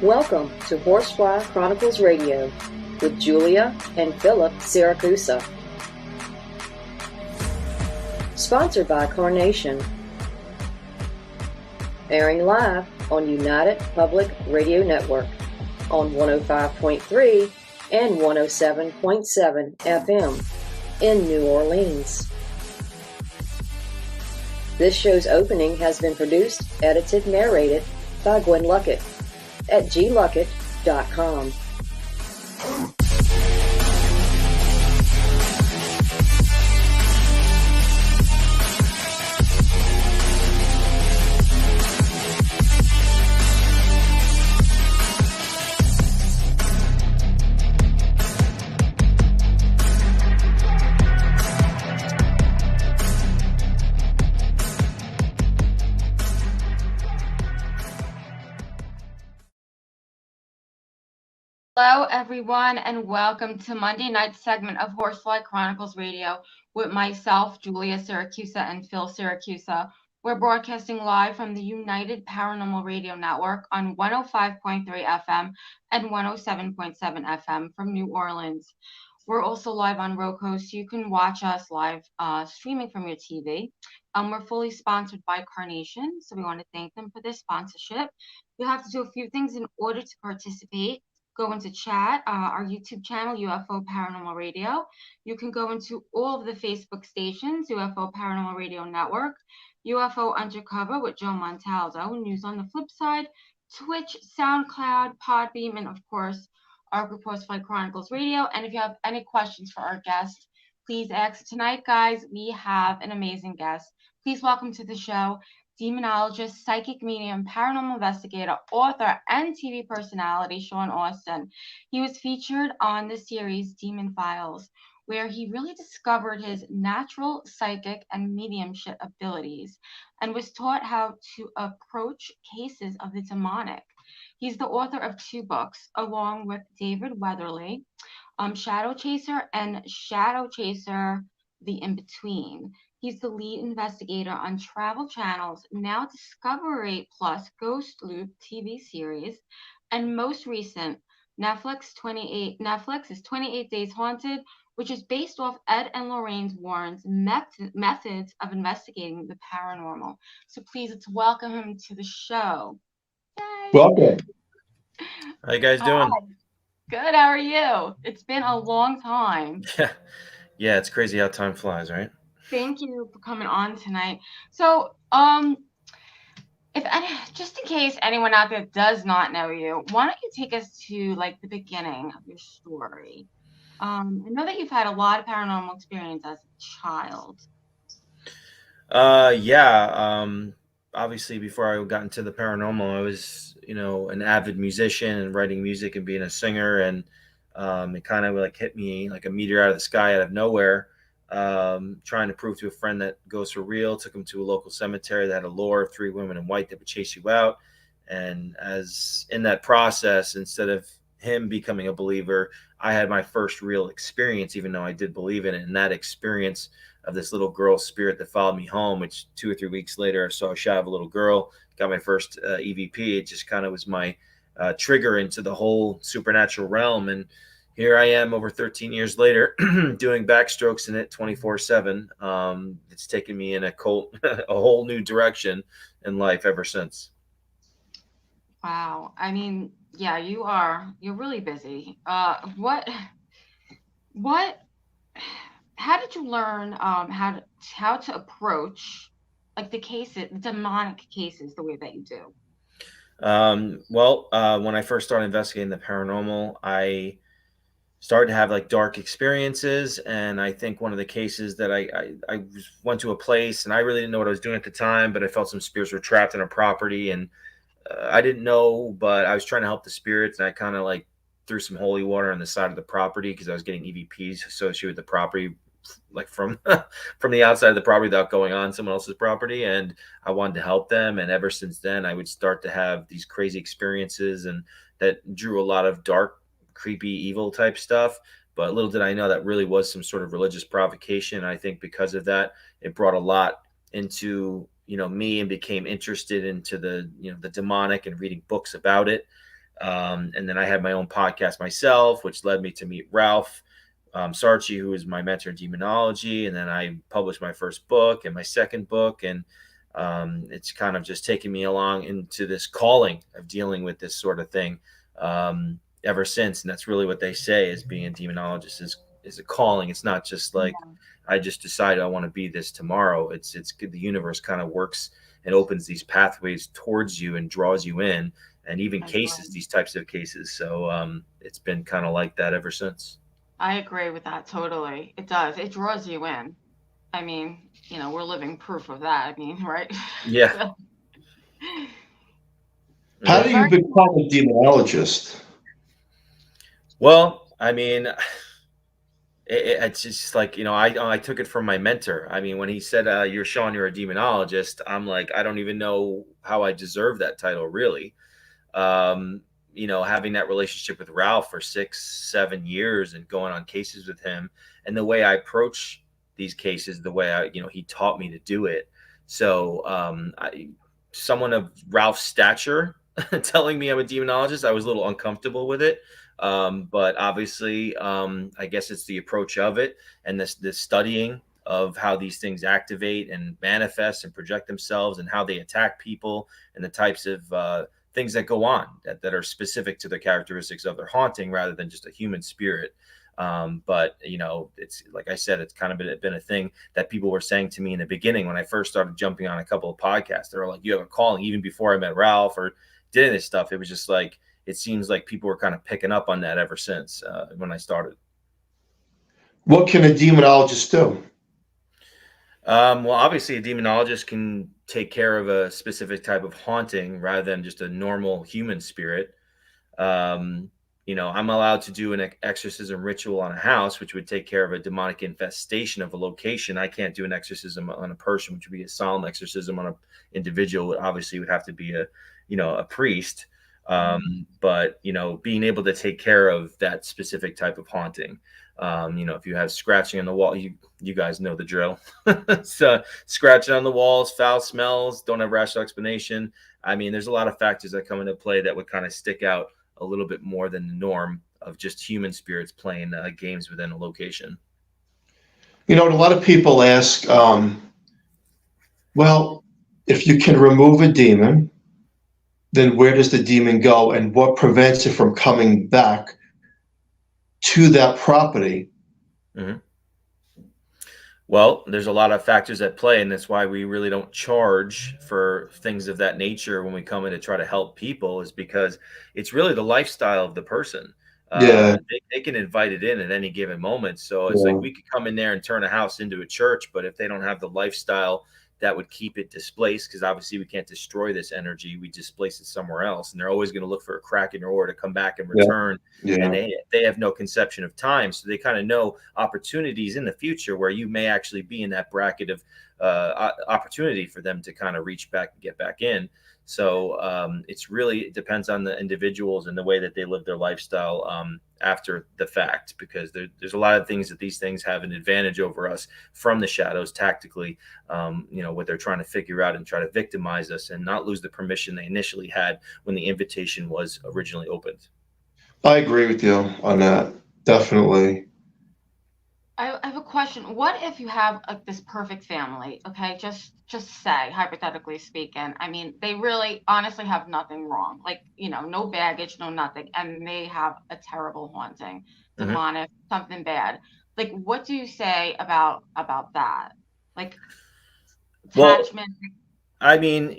Welcome to Horsefly Chronicles Radio with Julia and Philip Siracusa. Sponsored by Carnation. Airing live on United Public Radio Network on 105.3 and 107.7 FM in New Orleans. This show's opening has been produced, edited, narrated by Gwen Luckett at gluckett.com. Hello, everyone, and welcome to Monday night's segment of Horsefly Chronicles Radio with myself, Julia Siracusa, and Phil Siracusa. We're broadcasting live from the United Paranormal Radio Network on 105.3 FM and 107.7 FM from New Orleans. We're also live on Roku, so you can watch us live streaming from your TV. We're fully sponsored by Carnation, so we want to thank them for their sponsorship. You have to do a few things in order to participate. Go into chat, our YouTube channel, UFO Paranormal Radio. You can go into all of the Facebook stations, UFO Paranormal Radio Network, UFO Undercover with Joe Montaldo, News on the Flip Side, Twitch, SoundCloud, Podbeam, and of course, our group Horsefly Chronicles Radio. And if you have any questions for our guest, please ask. Tonight, guys, we have an amazing guest. Please welcome to the show, Demonologist, psychic medium, paranormal investigator, author, and TV personality Sean Austin. He was featured on the series Demon Files, where he really discovered his natural psychic and mediumship abilities and was taught how to approach cases of the demonic. He's the author of 2 books, along with David Weatherly, Shadow Chaser and Shadow Chaser, The In-Between. He's the lead investigator on Travel Channel's now Discovery Plus Ghost Loop TV series, and most recent, Netflix is 28 Days Haunted, which is based off Ed and Lorraine Warren's methods of investigating the paranormal. So please, let's welcome him to the show. Yay. Welcome. How you guys doing? Good. How are you? It's been a long time. Yeah, it's crazy how time flies, right? Thank you for coming on tonight. So, just in case anyone out there does not know you, why don't you take us to like the beginning of your story? I know that you've had a lot of paranormal experience as a child. Obviously, before I got into the paranormal, I was, an avid musician and writing music and being a singer, and it kind of like hit me like a meteor out of the sky, out of nowhere. Trying to prove to a friend that ghosts were real, took him to a local cemetery that had a lore of 3 women in white that would chase you out. And as in that process, instead of him becoming a believer, I had my first real experience, even though I did believe in it. And that experience of this little girl's spirit that followed me home, which 2 or 3 weeks later, I saw a shot of a little girl, got my first EVP. It just kind of was my trigger into the whole supernatural realm. And here I am over 13 years later doing backstrokes in it 24/7. It's taken me in a whole new direction in life ever since. Wow. I mean, yeah, you're really busy. How did you learn how to approach like the cases, the demonic cases, the way that you do? When I first started investigating the paranormal, I started to have like dark experiences. And I think one of the cases that I went to a place and I really didn't know what I was doing at the time, but I felt some spirits were trapped in a property, and I didn't know, but I was trying to help the spirits, and I kind of like threw some holy water on the side of the property because I was getting EVPs associated with the property, like from the outside of the property without going on someone else's property. And I wanted to help them. And ever since then, I would start to have these crazy experiences, and that drew a lot of dark, creepy, evil type stuff. But little did I know that really was some sort of religious provocation. And I think because of that, it brought a lot into, me, and became interested into the, the demonic and reading books about it. And then I had my own podcast myself, which led me to meet Ralph Sarchi, who is my mentor in demonology. And then I published my first book and my second book. And it's kind of just taken me along into this calling of dealing with this sort of thing ever since. And that's really what they say is being a demonologist is a calling. It's not just like I just decided I want to be this tomorrow. It's the universe kind of works and opens these pathways towards you and draws you in, and even cases, these types of cases. So it's been kind of like that ever since. I agree with that totally. It does. It draws you in. I mean, we're living proof of that. I mean, right? Yeah. How do you become a demonologist? Well, I mean, it's just like, I took it from my mentor. I mean, when he said, you're Sean, you're a demonologist, I'm like, I don't even know how I deserve that title, really. Having that relationship with Ralph for 6-7 years and going on cases with him, and the way I approach these cases, the way he taught me to do it. So someone of Ralph's stature telling me I'm a demonologist, I was a little uncomfortable with it. But obviously, I guess it's the approach of it and this studying of how these things activate and manifest and project themselves and how they attack people and the types of things that go on that are specific to the characteristics of their haunting rather than just a human spirit. But it's like I said, it's kind of been a thing that people were saying to me in the beginning when I first started jumping on a couple of podcasts. They were like, you have a calling. Even before I met Ralph or did this stuff, it was just like, it seems like people were kind of picking up on that ever since when I started. What can a demonologist do? Well, obviously a demonologist can take care of a specific type of haunting rather than just a normal human spirit. I'm allowed to do an exorcism ritual on a house, which would take care of a demonic infestation of a location. I can't do an exorcism on a person, which would be a solemn exorcism on an individual. It obviously would have to be a priest. But being able to take care of that specific type of haunting, if you have scratching on the wall, you guys know the drill. So scratching on the walls, foul smells, don't have rational explanation. I mean, there's a lot of factors that come into play that would kind of stick out a little bit more than the norm of just human spirits playing games within a location. A lot of people ask, well, if you can remove a demon, then where does the demon go and what prevents it from coming back to that property? Mm-hmm. Well, there's a lot of factors at play, and that's why we really don't charge for things of that nature when we come in to try to help people, is because it's really the lifestyle of the person. They can invite it in at any given moment. So it's like we could come in there and turn a house into a church, but if they don't have the lifestyle that would keep it displaced, because obviously we can't destroy this energy, we displace it somewhere else, and they're always going to look for a crack in your aura to come back and return. And they have no conception of time, so they kind of know opportunities in the future where you may actually be in that bracket of opportunity for them to kind of reach back and get back in. So it depends on the individuals and the way that they live their lifestyle after the fact, because there's a lot of things that these things have an advantage over us from the shadows tactically, what they're trying to figure out and try to victimize us and not lose the permission they initially had when the invitation was originally opened. I agree with you on that. Definitely. I have a question. What if you have this perfect family? Okay, just say, hypothetically speaking, I mean, they really honestly have nothing wrong, like no baggage, no nothing, and they have a terrible haunting, demonic, something bad. Like, what do you say about that? Like, attachment. Well, I mean,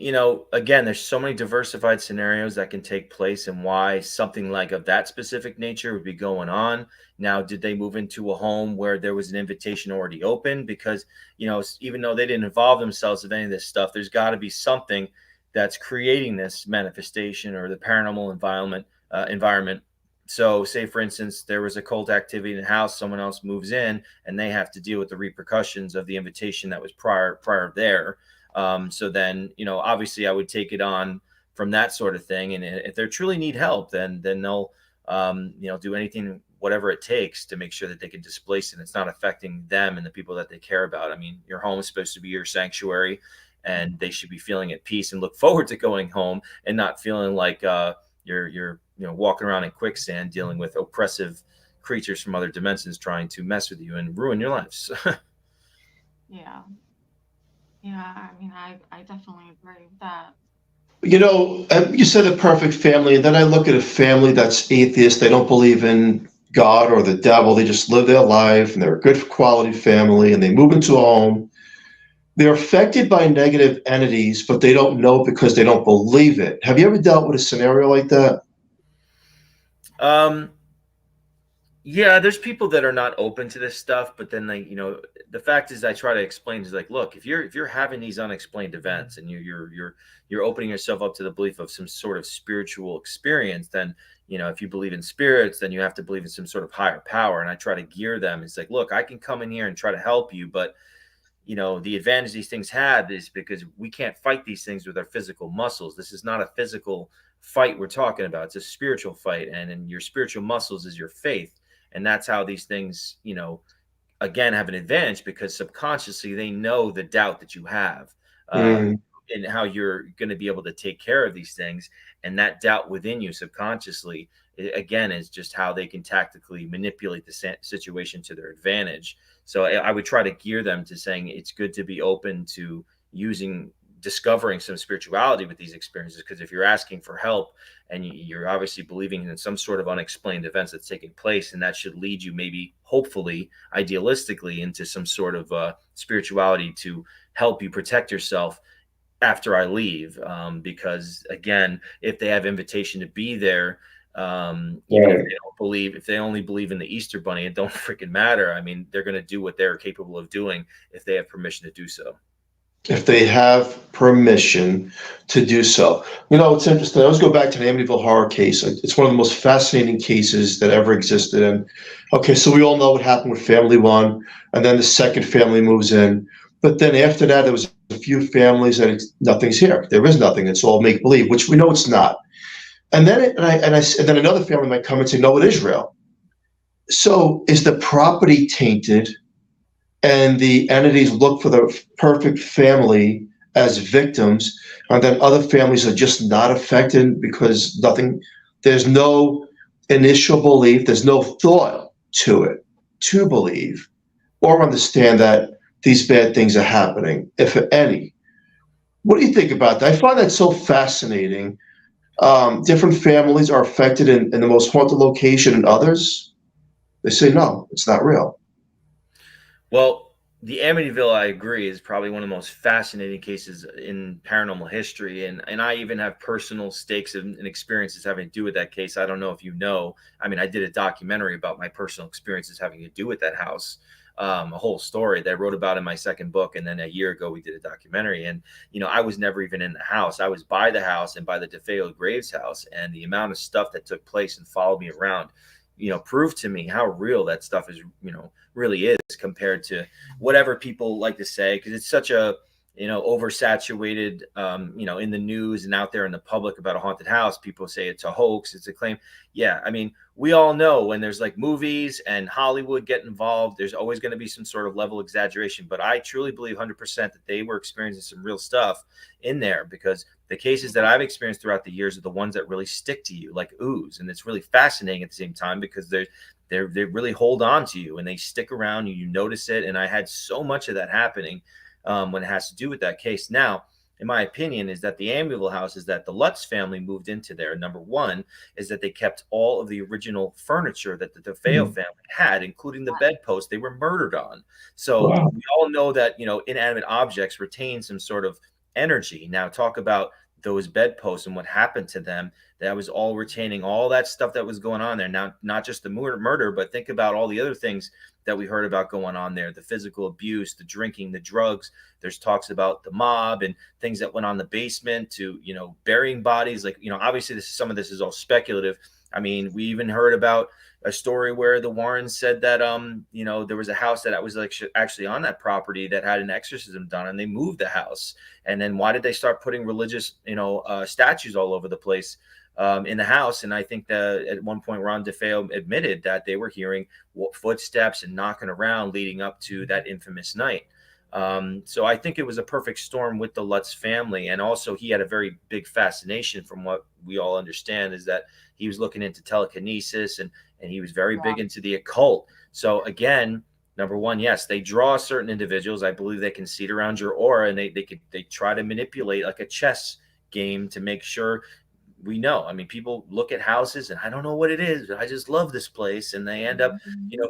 again, there's so many diversified scenarios that can take place and why something like of that specific nature would be going on. Now, did they move into a home where there was an invitation already open? Because, even though they didn't involve themselves with any of this stuff, there's got to be something that's creating this manifestation or the paranormal environment. So say, for instance, there was a cult activity in the house, someone else moves in and they have to deal with the repercussions of the invitation that was prior there. So then, obviously I would take it on from that sort of thing. And if they truly need help, then they'll, do anything, whatever it takes to make sure that they can displace it. It's not affecting them and the people that they care about. I mean, your home is supposed to be your sanctuary, and they should be feeling at peace and look forward to going home and not feeling like you're walking around in quicksand dealing with oppressive creatures from other dimensions trying to mess with you and ruin your lives. Yeah. Yeah. I mean, I definitely agree with that. You said a perfect family, and then I look at a family that's atheist. They don't believe in God or the devil. They just live their life, and they're a good quality family, and they move into a home. They're affected by negative entities, but they don't know because they don't believe it. Have you ever dealt with a scenario like that? Yeah, there's people that are not open to this stuff, but then the fact is I try to explain is like, look, if you're having these unexplained events and you're opening yourself up to the belief of some sort of spiritual experience, then if you believe in spirits, then you have to believe in some sort of higher power. And I try to gear them. It's like, look, I can come in here and try to help you, but the advantage these things have is because we can't fight these things with our physical muscles. This is not a physical fight we're talking about. It's a spiritual fight. And in your spiritual muscles is your faith. And that's how these things, again, have an advantage because subconsciously they know the doubt that you have and how you're going to be able to take care of these things. And that doubt within you subconsciously, again, is just how they can tactically manipulate the situation to their advantage. So I would try to gear them to saying it's good to be open to discovering some spirituality with these experiences, because if you're asking for help and you're obviously believing in some sort of unexplained events that's taking place, and that should lead you maybe, hopefully, idealistically, into some sort of spirituality to help you protect yourself after I leave. Because again, if they have invitation to be there, even if they only believe in the Easter Bunny, it don't freaking matter. I mean, they're going to do what they're capable of doing if they have permission to do so. If they have permission to do so. It's interesting. I always go back to the Amityville horror case. It's one of the most fascinating cases that ever existed. And okay, so we all know what happened with family one, and then the second family moves in. But then after that, there was a few families that nothing's here. There is nothing. It's all make believe, which we know it's not. And then and then another family might come and say, no, it is real. So is the property tainted? And the entities look for the perfect family as victims, and then other families are just not affected because there's no initial belief, there's no thought to it to believe or understand that these bad things are happening, if any. What do you think about that? I find that so fascinating. Different families are affected in the most haunted location, and others, they say, no, it's not real. Well, the Amityville, I agree, is probably one of the most fascinating cases in paranormal history. And I even have personal stakes and experiences having to do with that case. I don't know if you know. I mean, I did a documentary about my personal experiences having to do with that house, a whole story that I wrote about in my second book. And then a year ago, we did a documentary. And, I was never even in the house. I was by the house and by the DeFeo Graves house. And the amount of stuff that took place and followed me around, proved to me how real that stuff is, really is compared to whatever people like to say, because it's such a oversaturated in the news and out there in the public about a haunted house. People say it's a hoax, it's a claim. Yeah, I mean, we all know when there's like movies and Hollywood get involved, there's always going to be some sort of level of exaggeration, but I truly believe 100% that they were experiencing some real stuff in there, because the cases that I've experienced throughout the years are the ones that really stick to you like ooze. And it's really fascinating at the same time because they really hold on to you and they stick around you notice it. And I had so much of that happening when it has to do with that case. Now, in my opinion, is that the Amityville house is that the Lutz family moved into there. Number one is that they kept all of the original furniture that the DeFeo family had, including the bedpost they were murdered on. So we all know that, inanimate objects retain some sort of energy. Now talk about those bedposts and what happened to them. That was all retaining all that stuff that was going on there. Now, not just the murder, but think about all the other things that we heard about going on there, the physical abuse, the drinking, the drugs. There's talks about the mob and things that went on in the basement to, burying bodies. Like, obviously some of this is all speculative. I mean, we even heard about a story where the Warrens said that, there was a house that was like actually on that property that had an exorcism done, and they moved the house. And then why did they start putting religious, statues all over the place in the house? And I think that at one point Ron DeFeo admitted that they were hearing footsteps and knocking around leading up to that infamous night. So I think it was a perfect storm with the Lutz family. And also he had a very big fascination, from what we all understand, is that he was looking into telekinesis, and he was very big into the occult. So again, number one, yes, they draw certain individuals. I believe they can see it around your aura, and they try to manipulate like a chess game to make sure we know. I mean, people look at houses and I don't know what it is, but I just love this place. And they end up,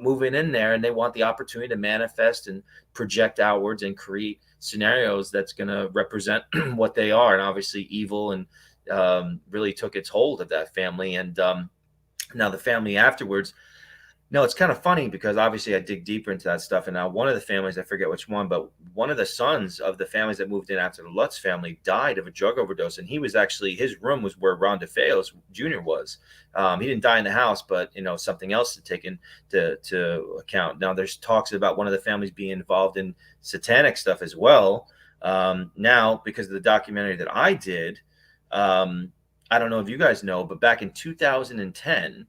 moving in there, and they want the opportunity to manifest and project outwards and create scenarios that's going to represent what they are. And obviously evil, and really took its hold of that family. And now the family afterwards, no, it's kind of funny because obviously I dig deeper into that stuff. And now one of the families, I forget which one, but one of the sons of the families that moved in after the Lutz family died of a drug overdose. And he was actually, his room was where Ron DeFeo Jr. was. He didn't die in the house, but, something else to take into account. Now there's talks about one of the families being involved in satanic stuff as well. Now, because of the documentary that I did, I don't know if you guys know, but back in 2010,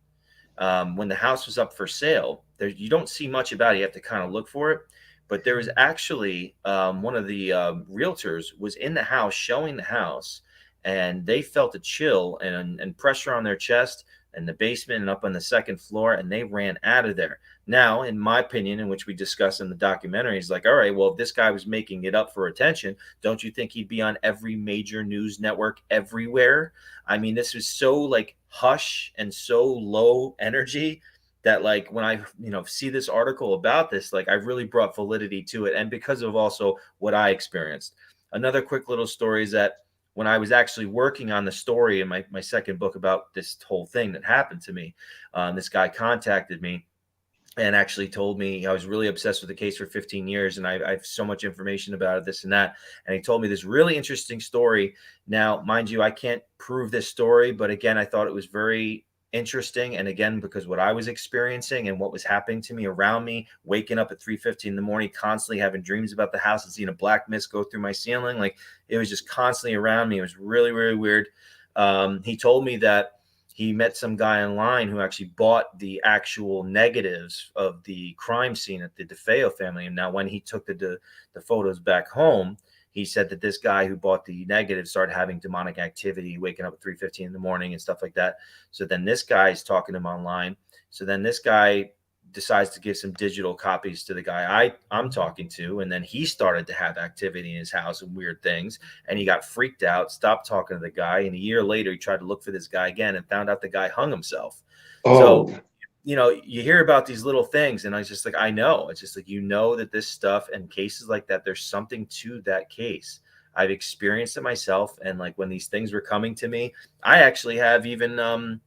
when the house was up for sale, there, you don't see much about it. You have to kind of look for it. But there was actually one of the realtors was in the house showing the house, and they felt a chill and pressure on their chest in the basement and up on the second floor, and they ran out of there. Now, in my opinion, in which we discuss in the documentary, is like, all right, well, if this guy was making it up for attention, don't you think he'd be on every major news network everywhere? I mean, this was so like hush and so low energy that, like, when I see this article about this, like, I really brought validity to it, and because of also what I experienced. Another quick little story is that when I was actually working on the story in my second book about this whole thing that happened to me, this guy contacted me and actually told me, I was really obsessed with the case for 15 years. And I have so much information about it, this and that. And he told me this really interesting story. Now, mind you, I can't prove this story, but again, I thought it was very interesting. And again, because what I was experiencing and what was happening to me around me, waking up at 3:50 in the morning, constantly having dreams about the house and seeing a black mist go through my ceiling. Like, it was just constantly around me. It was really, really weird. He told me that he met some guy online who actually bought the actual negatives of the crime scene at the DeFeo family. And now when he took the photos back home, he said that this guy who bought the negatives started having demonic activity, waking up at 3:50 in the morning and stuff like that. So then this guy is talking to him online. So then this guy decides to give some digital copies to the guy I'm talking to. And then he started to have activity in his house and weird things. And he got freaked out, stopped talking to the guy. And a year later, he tried to look for this guy again and found out the guy hung himself. Oh. So, you hear about these little things, and I was just like, I know. It's just like, that this stuff and cases like that, there's something to that case. I've experienced it myself. And like, when these things were coming to me, I actually have even, in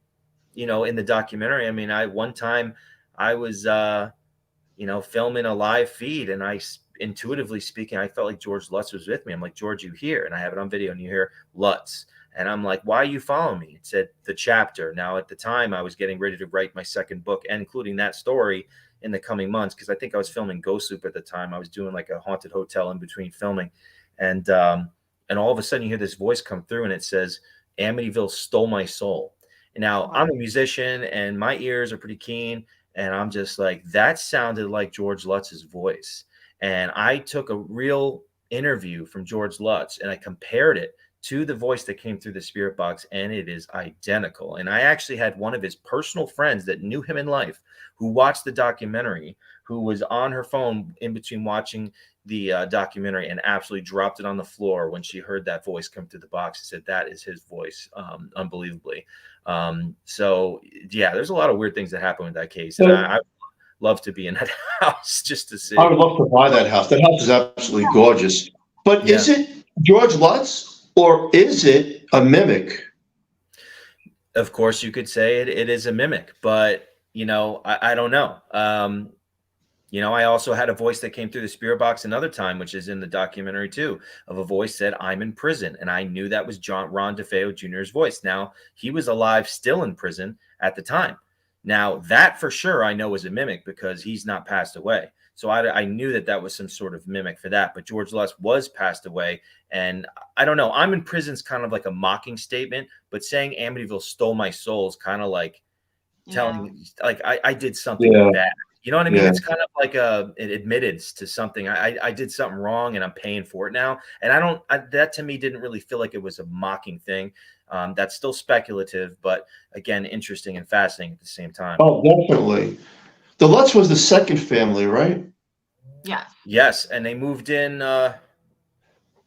the documentary, I mean, one time I was, filming a live feed, and I intuitively speaking, I felt like George Lutz was with me. I'm like, George, you here? And I have it on video, and you hear Lutz. And I'm like, why are you following me? It said the chapter. Now, at the time, I was getting ready to write my second book, and including that story in the coming months, because I think I was filming Ghost Loop at the time. I was doing like a haunted hotel in between filming. And all of a sudden, you hear this voice come through, and it says, Amityville stole my soul. And now, I'm a musician, and my ears are pretty keen. And I'm just like, that sounded like George Lutz's voice. And I took a real interview from George Lutz, and I compared it to the voice that came through the spirit box, and it is identical. And I actually had one of his personal friends that knew him in life, who watched the documentary, who was on her phone in between watching the documentary, and absolutely dropped it on the floor when she heard that voice come through the box. She said, that is his voice, unbelievably. So yeah, there's a lot of weird things that happen with that case. And I love to be in that house just to see. I would love to buy that house. That house is absolutely gorgeous. But is it George Lutz, or is it a mimic? Of course, you could say it is a mimic, but I don't know. I also had a voice that came through the spirit box another time, which is in the documentary too, of a voice said, I'm in prison. And I knew that was Ron DeFeo Jr.'s voice. Now, he was alive, still in prison at the time. Now, that for sure I know was a mimic, because he's not passed away. So I knew that was some sort of mimic for that. But George Lutz was passed away. And I don't know. I'm in prison's kind of like a mocking statement, but saying Amityville stole my soul is kind of like telling me, like, I did something bad. You know what I mean? Yeah. It's kind of like an admittance to something. I did something wrong and I'm paying for it now. And that to me didn't really feel like it was a mocking thing. That's still speculative, but again, interesting and fascinating at the same time. Oh, definitely. The Lutz was the second family, right? Yes. Yes, and they moved in.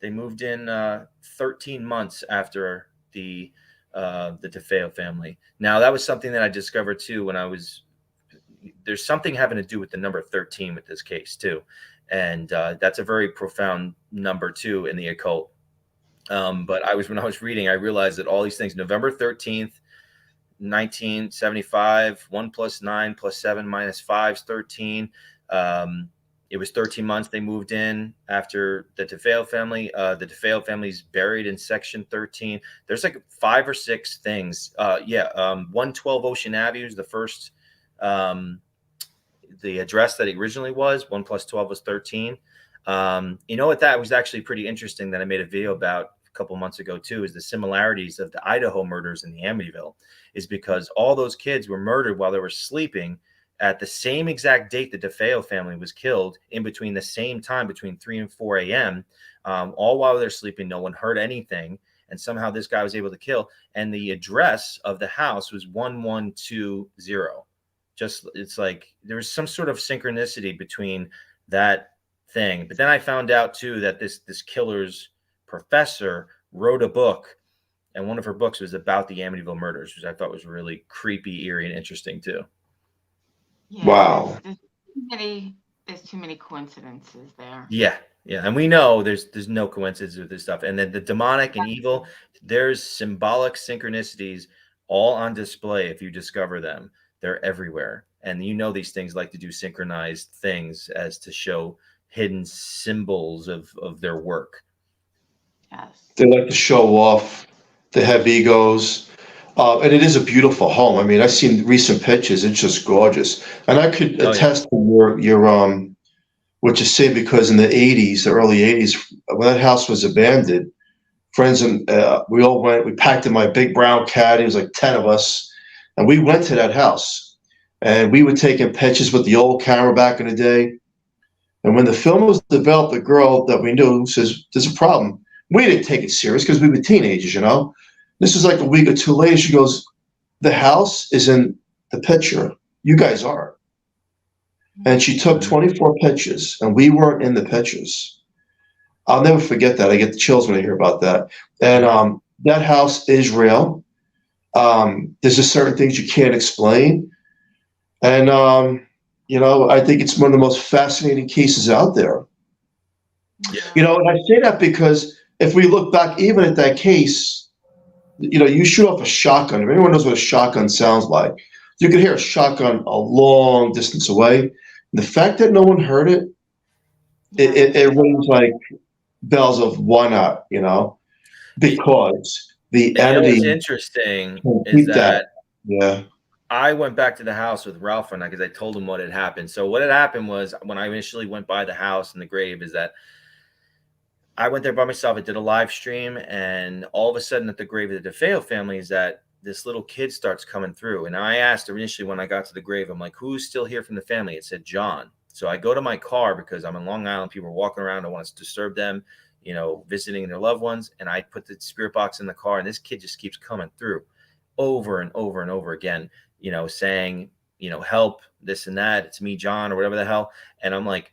They moved in 13 months after the DeFeo family. Now that was something that I discovered too when I was. There's something having to do with the number 13 with this case too, and that's a very profound number too in the occult. But when I was reading, I realized that all these things, November 13th, 1975, 1 + 9 + 7 - 5 is 13. It was 13 months they moved in after the DeFeo family. The DeFeo family's buried in section 13. There's like 5 or 6 things. 112 Ocean Avenue is the first, the address that it originally was. 1 + 12 was 13. You know what? That was actually pretty interesting that I made a video about a couple months ago too, is the similarities of the Idaho murders in the Amityville, is because all those kids were murdered while they were sleeping at the same exact date the DeFeo family was killed, in between the same time, between 3 and 4 a.m., all while they're sleeping. No one heard anything. And somehow this guy was able to kill. And the address of the house was 1120. Just, it's like there was some sort of synchronicity between that thing. But then I found out too that this killer's professor wrote a book, and one of her books was about the Amityville murders, which I thought was really creepy, eerie, and interesting too. Yeah, Wow. there's too many coincidences there. Yeah, and we know there's no coincidence with this stuff. And then the demonic and evil, there's symbolic synchronicities all on display. If you discover them, they're everywhere. And you know these things like to do synchronized things as to show hidden symbols of their work. Yes. They like to show off. They have egos. And it is a beautiful home. I mean, I've seen recent pictures. It's just gorgeous. And I could attest to your what you say, because in the 80s, the early 80s, when that house was abandoned, friends and we all went. We packed in my big brown caddy. It was like 10 of us, and we went to that house. And we were taking pictures with the old camera back in the day. And when the film was developed, the girl that we knew says, "There's a problem." We didn't take it serious because we were teenagers, you know. This was like a week or two later. She goes, "The house is in the picture. You guys aren't." And she took 24 pictures, and we weren't in the pictures. I'll never forget that. I get the chills when I hear about that. And that house is real. There's just certain things you can't explain. And, I think it's one of the most fascinating cases out there. Yeah. And I say that because if we look back even at that case, you shoot off a shotgun. If anyone knows what a shotgun sounds like, you can hear a shotgun a long distance away. The fact that no one heard it, it rings like bells of why not, because the entity. What's interesting is that I went back to the house with Ralph and I, because I told him what had happened. So what had happened was, when I initially went by the house and the grave, is that I went there by myself. I did a live stream, and all of a sudden at the grave of the DeFeo family is that this little kid starts coming through. And I asked initially when I got to the grave, I'm like, "Who's still here from the family?" It said John. So I go to my car because I'm in Long Island. People are walking around. I want to disturb them, visiting their loved ones. And I put the spirit box in the car, and this kid just keeps coming through over and over and over again, saying, "Help, this and that. It's me, John," or whatever the hell. And I'm like,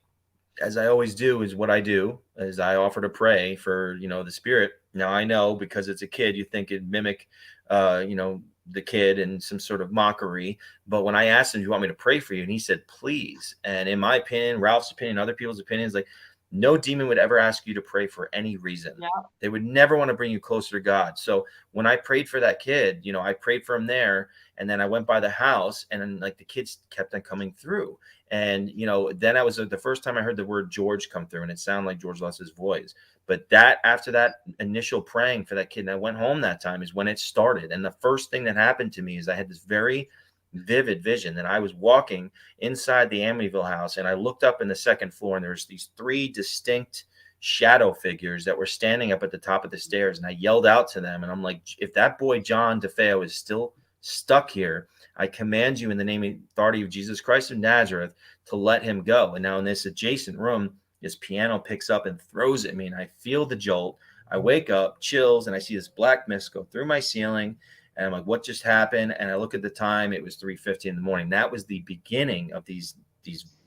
as I always do, is what I do is I offer to pray for, the spirit. Now I know, because it's a kid, you think it'd mimic, the kid and some sort of mockery. But when I asked him, "Do you want me to pray for you?" and he said, "Please." And in my opinion, Ralph's opinion, other people's opinions, like, no demon would ever ask you to pray for any reason. Yeah. They would never want to bring you closer to God. So when I prayed for that kid, I prayed for him there. And then I went by the house, and then the kids kept on coming through. And, then I was the first time I heard the word George come through, and it sounded like George Less's voice. But after that initial praying for that kid, and I went home that time, is when it started. And the first thing that happened to me is I had this very vivid vision that I was walking inside the Amityville house, and I looked up in the second floor, and there's these 3 distinct shadow figures that were standing up at the top of the stairs. And I yelled out to them, and I'm like, "If that boy John DeFeo is still stuck here. I command you in the name and authority of Jesus Christ of Nazareth to let him go. And now in this adjacent room, this piano picks up and throws at me, and I feel the jolt. I wake up, chills, and I see this black mist go through my ceiling. And I'm like, what just happened? And I look at the time, it was 3:50 in the morning. That was the beginning of these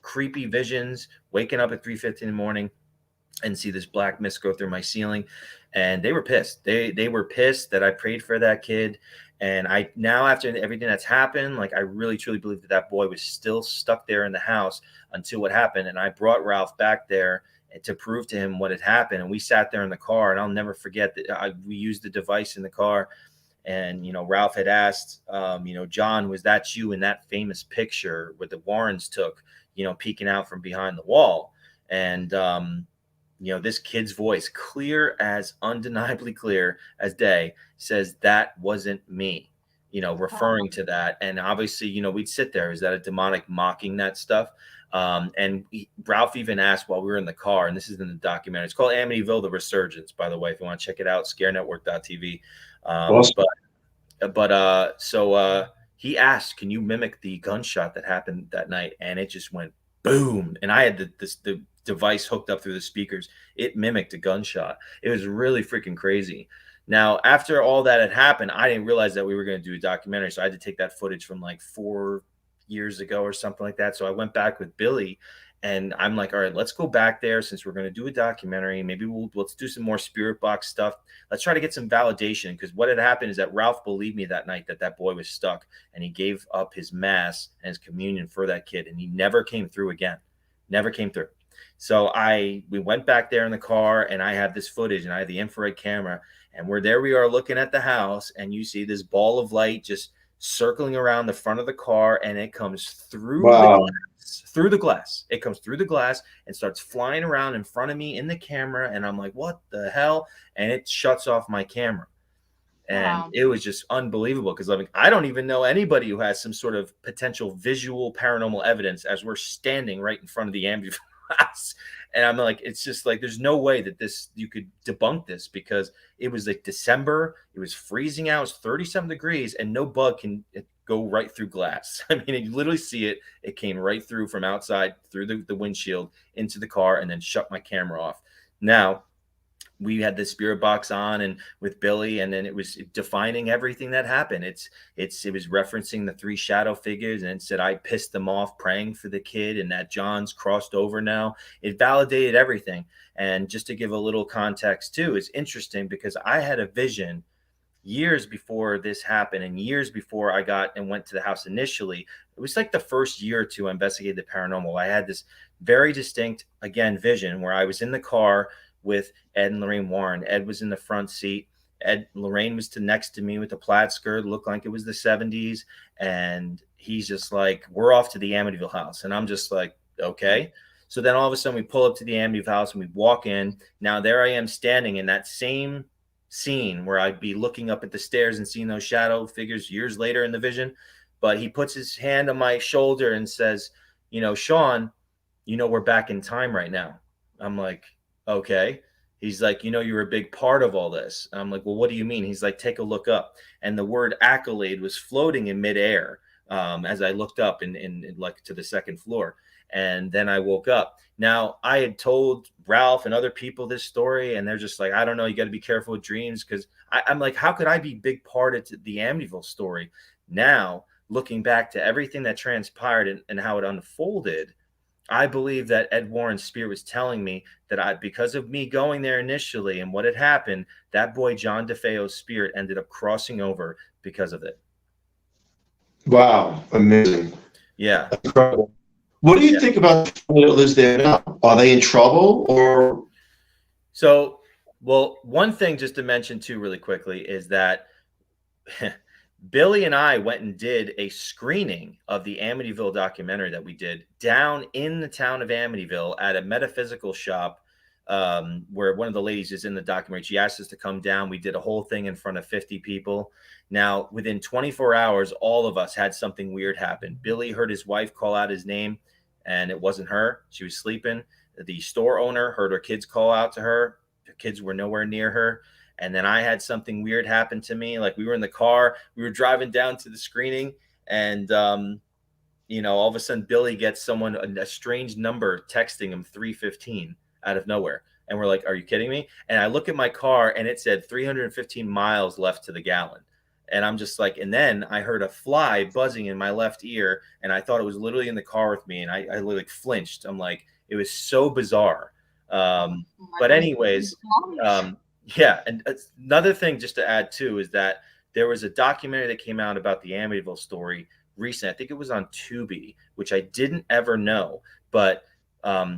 creepy visions, waking up at 3:50 in the morning and see this black mist go through my ceiling. And they were pissed. They were pissed that I prayed for that kid. And I now, after everything that's happened, like I really truly believe that that boy was still stuck there in the house until what happened. And I brought Ralph back there to prove to him what had happened. And we sat there in the car, and I'll never forget that we used the device in the car. And, Ralph had asked, John, was that you in that famous picture where the Warrens took, peeking out from behind the wall? And, this kid's voice, clear as undeniably clear as day, says that wasn't me, referring to that. And obviously, we'd sit there. Is that a demonic mocking that stuff? And Ralph even asked while we were in the car, and this is in the documentary. It's called Amityville: The Resurgence, by the way, if you want to check it out, scarenetwork.tv. Awesome. So he asked, can you mimic the gunshot that happened that night? And it just went boom. And I had the device hooked up through the speakers. It mimicked a gunshot. It was really freaking crazy. Now, after all that had happened, I didn't realize that we were going to do a documentary. So I had to take that footage from like 4 years ago or something like that. So I went back with Billy, and I'm like, all right, let's go back there since we're going to do a documentary. Maybe let's do some more spirit box stuff. Let's try to get some validation, because what had happened is that Ralph believed me that night that boy was stuck, and he gave up his mass and his communion for that kid, and he never came through again. Never came through. So we went back there in the car, and I have this footage, and I have the infrared camera, and we are looking at the house, and you see this ball of light just circling around the front of the car, and it comes through the glass. It comes through the glass and starts flying around in front of me in the camera, and I'm like, what the hell? And it shuts off my camera. And It was just unbelievable, because I don't even know anybody who has some sort of potential visual paranormal evidence as we're standing right in front of the Amityville house. And I'm like, it's just like, there's no way that you could debunk this, because it was like December, it was freezing out, it was 37 degrees, and no bug can go right through glass. I mean, you literally see it. It came right through from outside through the windshield into the car, and then shut my camera off. Now, we had the spirit box on and with Billy, and then it was defining everything that happened. It was referencing the 3 shadow figures, and it said I pissed them off praying for the kid, and that John's crossed over now. It validated everything. And just to give a little context too, it's interesting because I had a vision years before this happened, and years before I got and went to the house initially. It was like the first year or two I investigated the paranormal. I had this very distinct, again, vision where I was in the car with Ed and Lorraine Warren. Ed was in the front seat. Lorraine was next to me with a plaid skirt, looked like it was the 70s. And he's just like, we're off to the Amityville house. And I'm just like, okay. So then all of a sudden we pull up to the Amityville house and we walk in. Now there I am standing in that same scene where I'd be looking up at the stairs and seeing those shadow figures years later in the vision. But he puts his hand on my shoulder and says, Sean, we're back in time right now. I'm like, okay. He's like, you're a big part of all this. I'm like, well, what do you mean? He's like, take a look up. And the word accolade was floating in midair as I looked up in like to the second floor. And then I woke up. Now, I had told Ralph and other people this story, and they're just like, I don't know, you got to be careful with dreams, because I'm like, how could I be big part of the Amityville story? Now, looking back to everything that transpired and how it unfolded, I believe that Ed Warren's spirit was telling me that because of me going there initially and what had happened, that boy John DeFeo's spirit ended up crossing over because of it. Wow, amazing. Yeah. Incredible. What do you think about the family that lives there now? Are they in trouble or? So, well, one thing just to mention too really quickly is that Billy and I went and did a screening of the Amityville documentary that we did down in the town of Amityville at a metaphysical shop where one of the ladies is in the documentary. She asked us to come down. We did a whole thing in front of 50 people. Now, within 24 hours, all of us had something weird happen. Billy heard his wife call out his name, and it wasn't her. She was sleeping. The store owner heard her kids call out to her. The kids were nowhere near her. And then I had something weird happen to me. Like we were in the car, we were driving down to the screening, and all of a sudden Billy gets a strange number texting him 3:15 out of nowhere. And we're like, are you kidding me? And I look at my car and it said 315 miles left to the gallon. And I'm just like, and then I heard a fly buzzing in my left ear, and I thought it was literally in the car with me, and I like flinched. I'm like, it was so bizarre. But anyways, yeah. And another thing just to add too is that there was a documentary that came out about the Amityville story recently. I think it was on Tubi, which I didn't ever know, but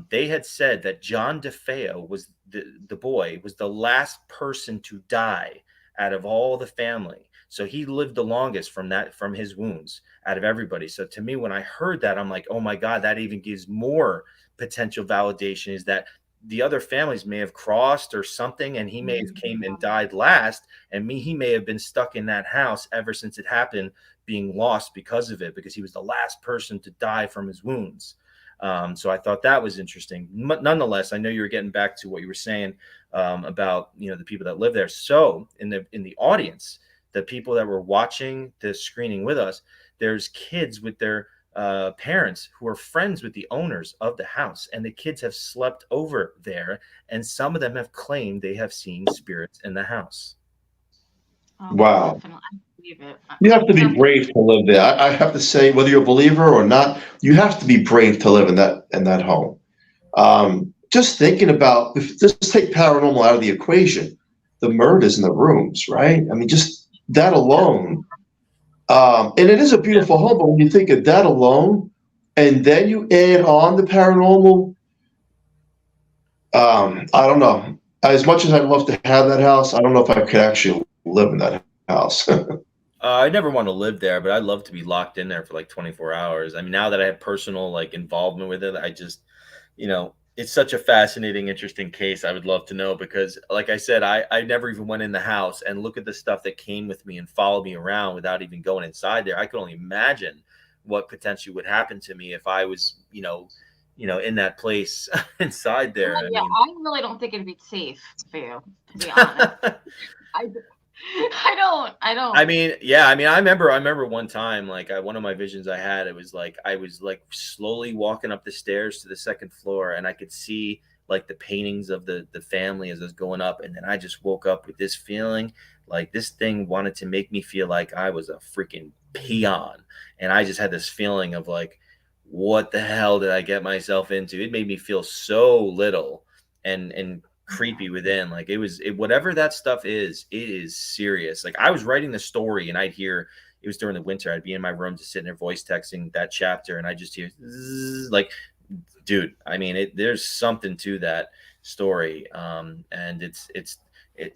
they had said that John DeFeo was the boy was the last person to die out of all the family. So he lived the longest from his wounds out of everybody. So to me, when I heard that, I'm like, oh my God, that even gives more potential validation, is that the other families may have crossed or something, and he may have came and died last, and he may have been stuck in that house ever since it happened, being lost because of it, because he was the last person to die from his wounds. So I thought that was interesting. Nonetheless, I know you were getting back to what you were saying about the people that live there. So in the audience, the people that were watching the screening with us, there's kids with their parents who are friends with the owners of the house, and the kids have slept over there, and some of them have claimed they have seen spirits in the house. Oh, Wow. definitely. I believe it. You have to be brave to live there. I have to say, whether you're a believer or not, you have to be brave to live in that home. Just thinking about, just take paranormal out of the equation, the murders in the rooms, right? I mean, just that alone. And it is a beautiful home, but when you think of that alone, and then you add on the paranormal, I don't know. As much as I'd love to have that house, I don't know if I could actually live in that house. I never want to live there, but I'd love to be locked in there for like 24 hours. I mean, now that I have personal like involvement with it, I just, it's such a fascinating, interesting case. I would love to know, because like I said, I never even went in the house, and look at the stuff that came with me and followed me around without even going inside there. I could only imagine what potentially would happen to me if I was, in that place inside there. Well, yeah, I really don't think it'd be safe for you, to be honest. I don't. I mean, yeah. I mean, I remember one time, like one of my visions I had, it was like I was like slowly walking up the stairs to the second floor, and I could see like the paintings of the family as I was going up, and then I just woke up with this feeling like this thing wanted to make me feel like I was a freaking peon, and I just had this feeling of like, what the hell did I get myself into? It made me feel so little and creepy within. Like whatever that stuff is, it is serious. Like I was writing the story, and I'd hear, it was during the winter, I'd be in my room just sitting there voice texting that chapter, and I just hear zzz, like, dude, I mean, there's something to that story. And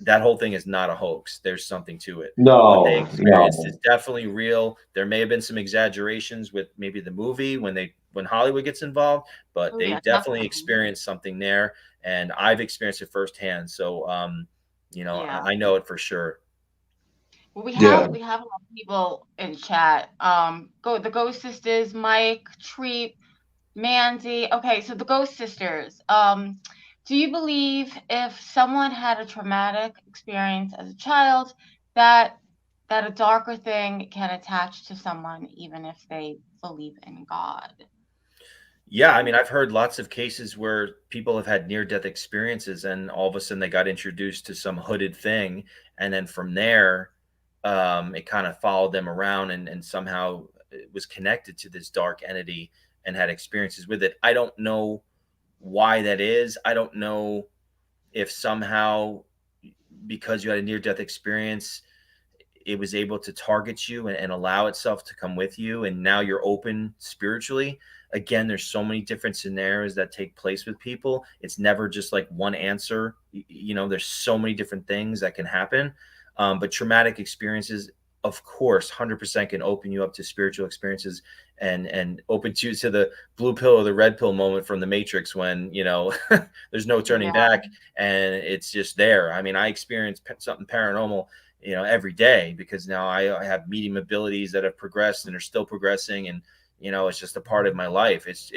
that whole thing is not a hoax. There's something to it. No, what they experienced is definitely real. There may have been some exaggerations with maybe the movie when Hollywood gets involved, but they definitely experienced something there, and I've experienced it firsthand. So, I know it for sure. Well, we have a lot of people in chat. The Ghost Sisters, Mike, Treep, Mandy. Okay, so the Ghost Sisters. Do you believe if someone had a traumatic experience as a child, that a darker thing can attach to someone even if they believe in God? Yeah, I mean, I've heard lots of cases where people have had near-death experiences, and all of a sudden they got introduced to some hooded thing, and then from there, it kind of followed them around, and somehow it was connected to this dark entity and had experiences with it. I don't know why that is. I don't know if somehow, because you had a near-death experience, it was able to target you and allow itself to come with you, and now you're open spiritually. Again, there's so many different scenarios that take place with people. It's never just like one answer. There's so many different things that can happen. But traumatic experiences, of course, 100% can open you up to spiritual experiences and open you to the blue pill or the red pill moment from the Matrix when, there's no turning back and it's just there. I mean, I experience something paranormal, every day, because now I have medium abilities that have progressed and are still progressing. And, it's just a part of my life. It's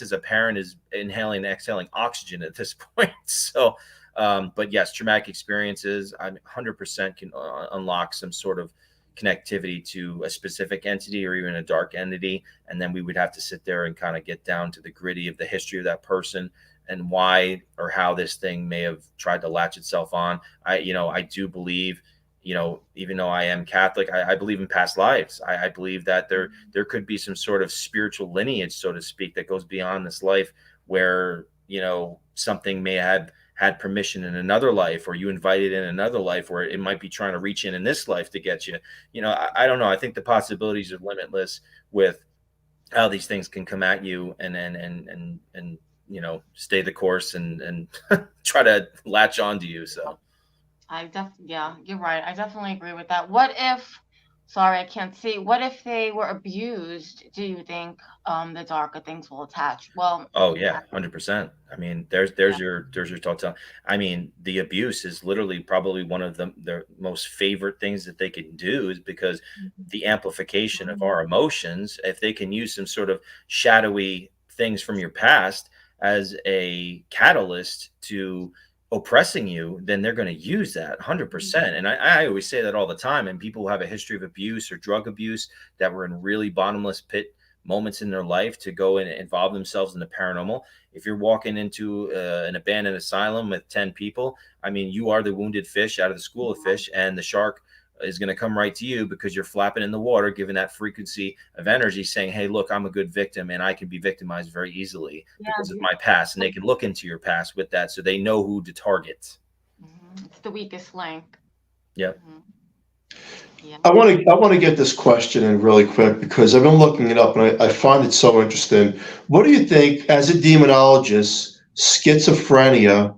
as apparent as inhaling and exhaling oxygen at this point. So, But yes, traumatic experiences, I 100% can unlock some sort of connectivity to a specific entity or even a dark entity. And then we would have to sit there and kind of get down to the gritty of the history of that person and why or how this thing may have tried to latch itself on. I do believe, even though I am Catholic, I believe in past lives. I believe that there could be some sort of spiritual lineage, so to speak, that goes beyond this life, where, something may have had permission in another life, or you invited in another life, where it might be trying to reach in this life to get you. I don't know. I think the possibilities are limitless with how these things can come at you and stay the course and try to latch onto you. So yeah, you're right. I definitely agree with that. What if, sorry, I can't see. What if they were abused? Do you think the darker things will attach? Well, oh yeah, 100%. I mean, there's your telltale. I mean, the abuse is literally probably one of their most favorite things that they can do, is because the amplification of our emotions, if they can use some sort of shadowy things from your past as a catalyst to oppressing you, then they're going to use that 100%. And I always say that all the time. And people who have a history of abuse or drug abuse that were in really bottomless pit moments in their life to go and involve themselves in the paranormal. If you're walking into an abandoned asylum with 10 people, I mean, you are the wounded fish out of the school of fish, and the shark is going to come right to you because you're flapping in the water, given that frequency of energy, saying, hey, look, I'm a good victim and I can be victimized very easily because of my past. And they can look into your past with that, so they know who to target. It's the weakest link. Yep. Yeah. I want to get this question in really quick, because I've been looking it up and I find it so interesting. What do you think, as a demonologist, schizophrenia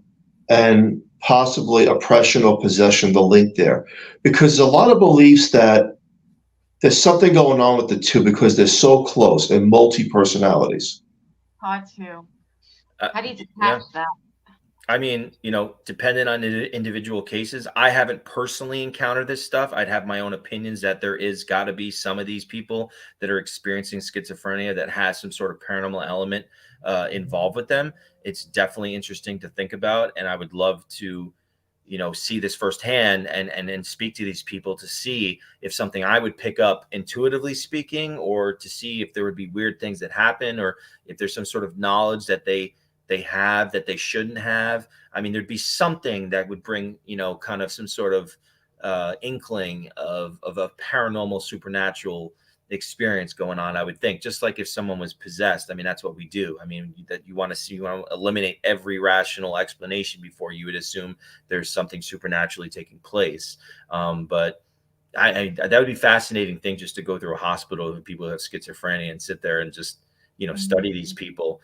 and possibly oppression or possession, the link there? Because a lot of beliefs that there's something going on with the two because they're so close and multi-personalities. Hard to. How do you detach that? I mean, depending on the individual cases, I haven't personally encountered this stuff. I'd have my own opinions that there is got to be some of these people that are experiencing schizophrenia that has some sort of paranormal element involved with them. It's definitely interesting to think about. And I would love to, see this firsthand and speak to these people to see if something I would pick up intuitively speaking, or to see if there would be weird things that happen, or if there's some sort of knowledge that they have that they shouldn't have. I mean, there'd be something that would bring, kind of some sort of inkling of a paranormal supernatural experience going on, I would think. Just like if someone was possessed, I mean, that's what we do. I mean, that you want to eliminate every rational explanation before you would assume there's something supernaturally taking place. But I that would be fascinating thing, just to go through a hospital with people who have schizophrenia and sit there and just study these people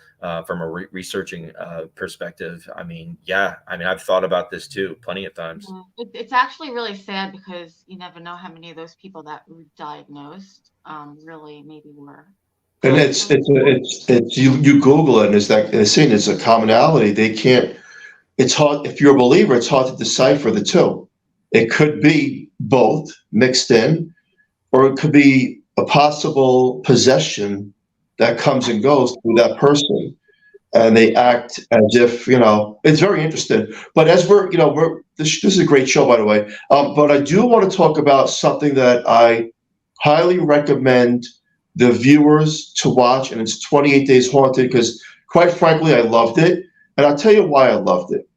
from a researching perspective. I mean, I've thought about this too plenty of times. It's actually really sad, because you never know how many of those people that were diagnosed really maybe were. And it's you Google it, and it's a commonality. It's hard, if you're a believer, it's hard to decipher the two. It could be both mixed in, or it could be a possible possession that comes and goes through that person, and they act as if, it's very interesting. But as this is a great show, by the way. But I do want to talk about something that I highly recommend the viewers to watch, and it's 28 Days Haunted, because quite frankly, I loved it. And I'll tell you why I loved it.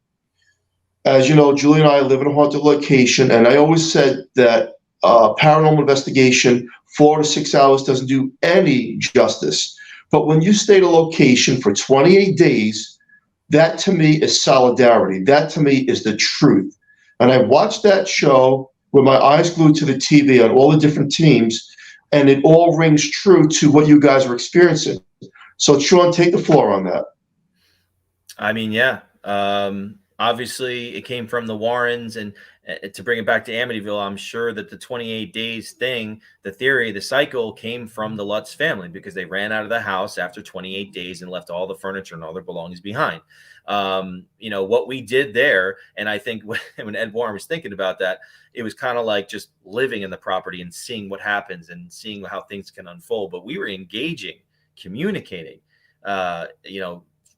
As you know, Julie and I live in a haunted location, and I always said that paranormal investigation, 4 to 6 hours doesn't do any justice. But when you stay at a location for 28 days, that to me is solidarity. That to me is the truth. And I watched that show with my eyes glued to the TV on all the different teams, and it all rings true to what you guys are experiencing. So Sean, take the floor on that. I mean, obviously it came from the Warrens, and to bring it back to Amityville, I'm sure that the 28 days thing, the theory, the cycle came from the Lutz family, because they ran out of the house after 28 days and left all the furniture and all their belongings behind. What we did there, and I think when Ed Warren was thinking about that, it was kind of like just living in the property and seeing what happens and seeing how things can unfold. But we were engaging, communicating,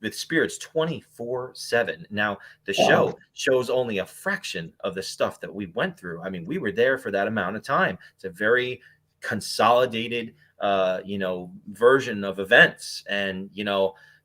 with spirits 24/7. Now, the show shows only a fraction of the stuff that we went through. I mean, we were there for that amount of time. It's a very consolidated, version of events. And,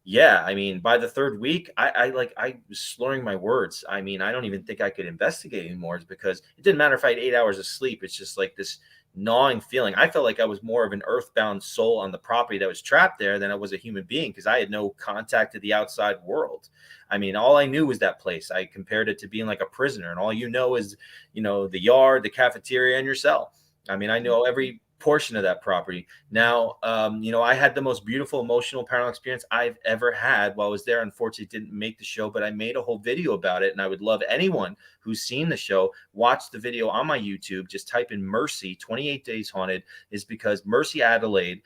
yeah, I mean, by the third week, I was slurring my words. I mean, I don't even think I could investigate anymore because it didn't matter if I had 8 hours of sleep. It's just like this gnawing feeling. I felt like I was more of an earthbound soul on the property that was trapped there than I was a human being because I had no contact to the outside world. I mean, all I knew was that place. I compared it to being like a prisoner, and all you know is, the yard, the cafeteria, and your cell. I mean, I know every portion of that property. Now, I had the most beautiful emotional paranormal experience I've ever had while I was there. Unfortunately, it didn't make the show, but I made a whole video about it. And I would love anyone who's seen the show, watch the video on my YouTube. Just type in Mercy 28 Days Haunted, is because Mercy Adelaide,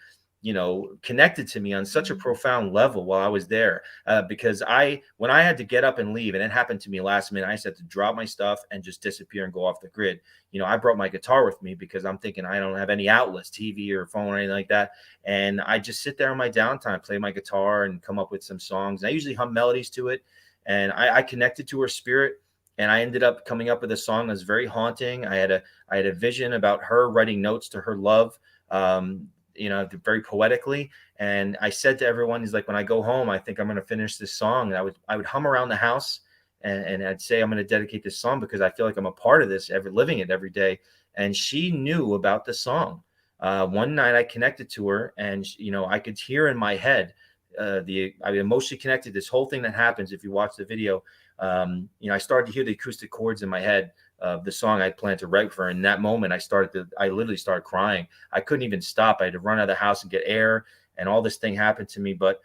connected to me on such a profound level while I was there. Because when I had to get up and leave, and it happened to me last minute, I just had to drop my stuff and just disappear and go off the grid. I brought my guitar with me because I'm thinking I don't have any outlets, TV or phone or anything like that. And I just sit there in my downtime, play my guitar and come up with some songs. And I usually hum melodies to it. And I connected to her spirit. And I ended up coming up with a song that was very haunting. I had a vision about her writing notes to her love, very poetically. And I said to everyone, he's like, when I go home, I think I'm going to finish this song. And I would hum around the house and I'd say, I'm going to dedicate this song because I feel like I'm a part of this, living it every day. And she knew about the song. One night I connected to her and, I could hear in my head, I emotionally connected this whole thing that happens. If you watch the video, I started to hear the acoustic chords in my head of the song I planned to write for her. In that moment, I literally started crying. I couldn't even stop. I had to run out of the house and get air, and all this thing happened to me. But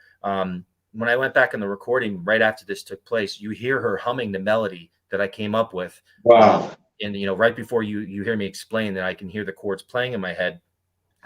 when I went back in the recording right after this took place, you hear her humming the melody that I came up with. Wow. And right before you hear me explain that, I can hear the chords playing in my head.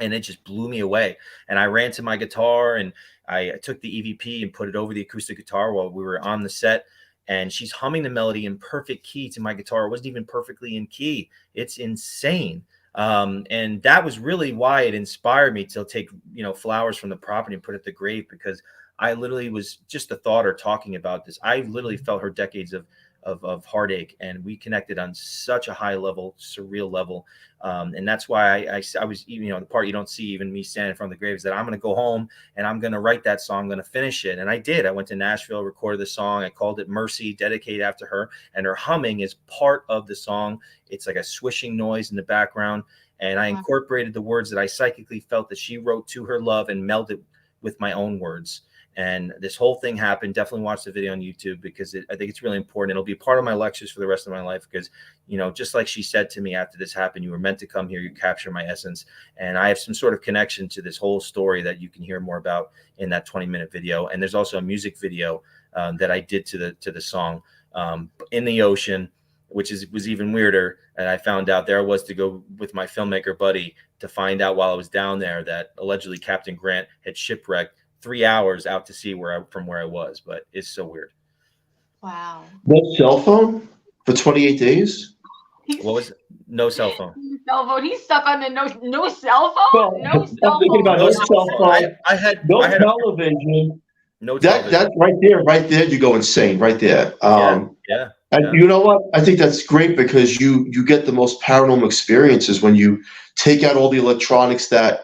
And it just blew me away. And I ran to my guitar and I took the EVP and put it over the acoustic guitar while we were on the set. And she's humming the melody in perfect key to my guitar. It wasn't even perfectly in key. It's insane. And that was really why it inspired me to take, flowers from the property and put it at the grave, because I literally was just the thought or talking about this. I literally felt her decades of heartache, and we connected on such a high level, surreal level. And that's why I was, the part you don't see, even me standing in front of the grave, is that I'm going to go home and I'm going to write that song. I'm going to finish it. And I did. I went to Nashville, recorded the song. I called it Mercy, dedicated after her. And her humming is part of the song. It's like a swishing noise in the background. And I incorporated the words that I psychically felt that she wrote to her love and melded with my own words. And this whole thing happened. Definitely watch the video on YouTube, because I think it's really important. It'll be part of my lectures for the rest of my life, because, just like she said to me after this happened, you were meant to come here. You capture my essence. And I have some sort of connection to this whole story that you can hear more about in that 20-minute video. And there's also a music video that I did to the song, in the ocean, which was even weirder. And I found out there I was to go with my filmmaker buddy to find out while I was down there that allegedly Captain Grant had shipwrecked 3 hours out to sea from where I was. But it's so weird. Wow. No cell phone for 28 days? What was it? No cell phone. Cell phone. He's stuck on the no cell phone. Well, No I'm cell thinking phone. about no cell phone. I had television. No television. That right there, you go insane right there. Yeah. And you know what? I think that's great, because you get the most paranormal experiences when you take out all the electronics that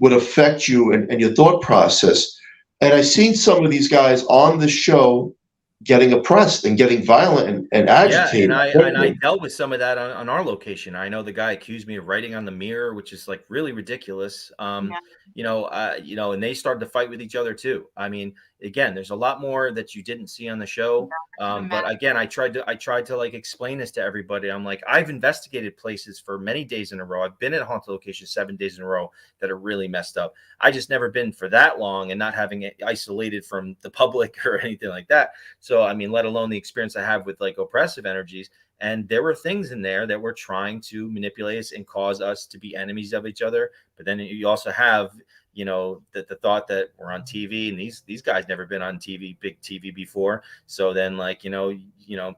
would affect you and your thought process. And I've seen some of these guys on the show getting oppressed and getting violent and agitated. Yeah, and I dealt with some of that on our location. I know the guy accused me of writing on the mirror, which is like really ridiculous. And they started to fight with each other too. I mean, again, there's a lot more that you didn't see on the show. But again, I tried to like explain this to everybody. I'm like, I've investigated places for many days in a row. I've been at a haunted location 7 days in a row that are really messed up. I just never been for that long and not having it isolated from the public or anything like that. So, I mean, let alone the experience I have with like oppressive energies. And there were things in there that were trying to manipulate us and cause us to be enemies of each other. But then you also have, the thought that we're on TV, and these guys never been on TV, big TV before. So then like,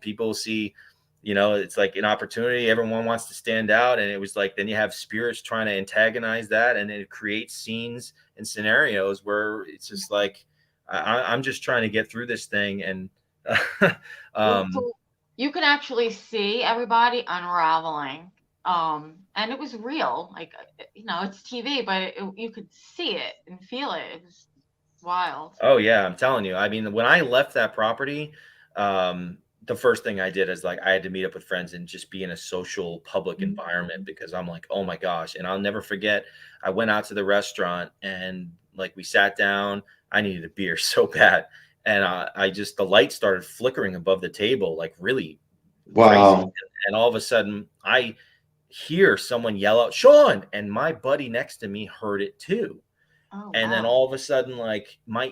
people see, it's like an opportunity. Everyone wants to stand out. And it was like, then you have spirits trying to antagonize that. And it creates scenes and scenarios where it's just like, I'm just trying to get through this thing. And So you can actually see everybody unraveling. And it was real. Like, it's TV, but you could see it and feel it. It was wild. Oh yeah, I'm telling you. I mean, when I left that property, the first thing I did is like I had to meet up with friends and just be in a social public environment, because I'm like, oh my gosh. And I'll never forget, I went out to the restaurant and like we sat down. I needed a beer so bad. And the light started flickering above the table, like really crazy. And all of a sudden I hear someone yell out, Sean, and my buddy next to me heard it too. Oh, and wow. then all of a sudden, like my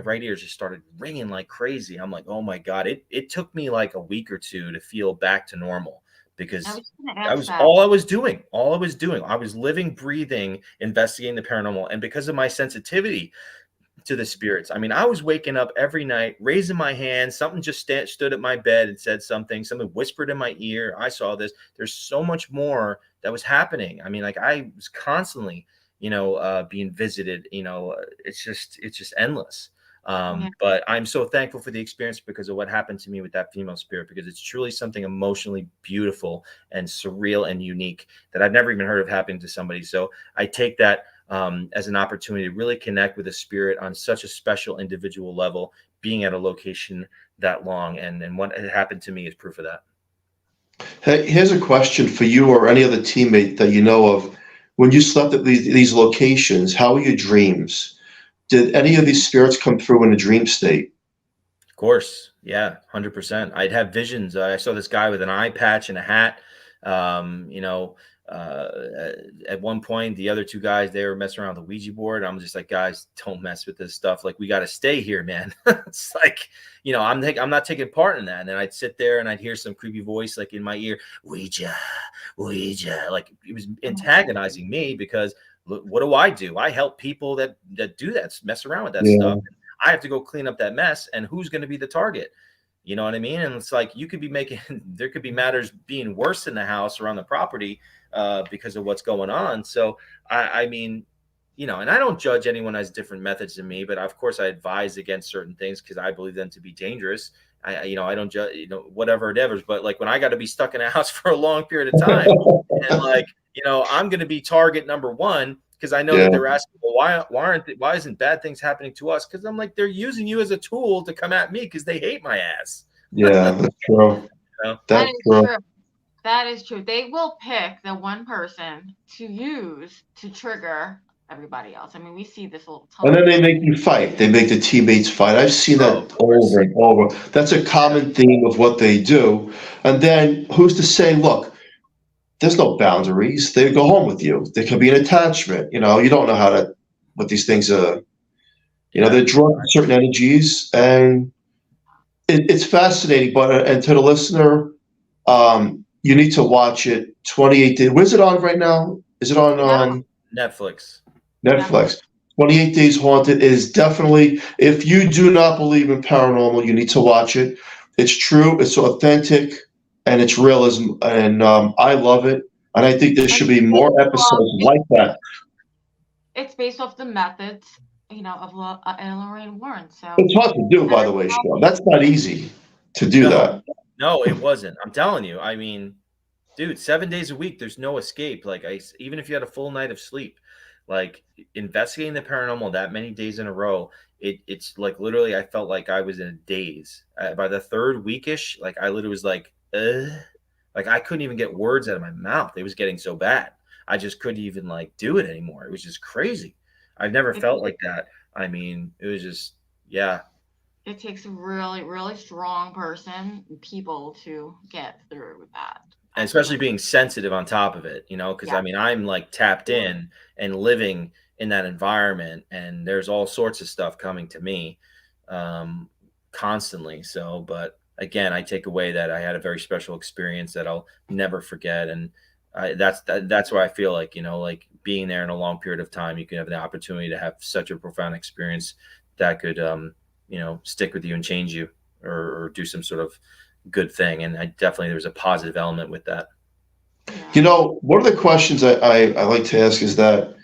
right ear just started ringing like crazy. I'm like, oh my God. It took me like a week or two to feel back to normal, because that was all I was doing. All I was doing. I was living, breathing, investigating the paranormal. And because of my sensitivity to the spirits, I mean, I was waking up every night, raising my hand. Something just stood at my bed and said something. Someone whispered in my ear. I saw this. There's so much more that was happening. I mean, like I was constantly being visited. It's just endless. But I'm so thankful for the experience because of what happened to me with that female spirit, because it's truly something emotionally beautiful and surreal and unique that I've never even heard of happening to somebody. So I take that as an opportunity to really connect with a spirit on such a special individual level, being at a location that long. And what had happened to me is proof of that. Hey, here's a question for you or any other teammate that you know of. When you slept at these locations, how were your dreams? Did any of these spirits come through in a dream state? Of course. Yeah, 100%. I'd have visions. I saw this guy with an eye patch and a hat. At one point, the other two guys, they were messing around with the Ouija board. I'm just like, guys, don't mess with this stuff. Like, we got to stay here, man. It's like, I'm not taking part in that. And then I'd sit there and I'd hear some creepy voice like in my ear, Ouija, like it was antagonizing me, because what do? I help people that do that, mess around with that stuff. I have to go clean up that mess. And who's going to be the target? You know what I mean? And it's like, you could be there could be matters being worse in the house or on the property because of what's going on. So I mean, and I don't judge anyone has different methods than me, but of course I advise against certain things because I believe them to be dangerous. I don't judge, whatever it is, but like when I got to be stuck in a house for a long period of time and like, I'm going to be target number one, because I know that they're asking, well, why isn't bad things happening to us? Because I'm like, they're using you as a tool to come at me because they hate my ass. Yeah, that's true. That is true. That is true. They will pick the one person to use to trigger everybody else. I mean, we see this all the time. And then they make you fight. They make the teammates fight. I've seen that over and over. That's a common theme of what they do. And then who's to say, look, there's no boundaries. They go home with you. There can be an attachment. You don't know what these things are. They're drawn to certain energies, and it's fascinating. But and to the listener, you need to watch it. 28 Days. Where's it on right now? Is it on Netflix? Netflix. 28 Days Haunted is definitely. If you do not believe in paranormal, you need to watch it. It's true. It's authentic. And it's realism, and I love it. And I think there should be more episodes like that. It's based off the methods, of Lorraine Warren. So it's hard to do, by the way, Sean. That's not easy to do that. No, it wasn't. I'm telling you. I mean, dude, 7 days a week, there's no escape. Like even if you had a full night of sleep, like investigating the paranormal that many days in a row, it's like literally, I felt like I was in a daze. By the third weekish, like I literally was like I couldn't even get words out of my mouth. It was getting so bad. I just couldn't even like do it anymore. It was just crazy. I've never felt like that. I mean, it was just, yeah. It takes a really, really strong person, people to get through with that. And especially being sensitive on top of it, because I mean, I'm like tapped in and living in that environment, and there's all sorts of stuff coming to me constantly. So, but again, I take away that I had a very special experience that I'll never forget. And that's why I feel like, like being there in a long period of time, you can have the opportunity to have such a profound experience that could, stick with you and change you or do some sort of good thing. And there's a positive element with that. One of the questions I like to ask is that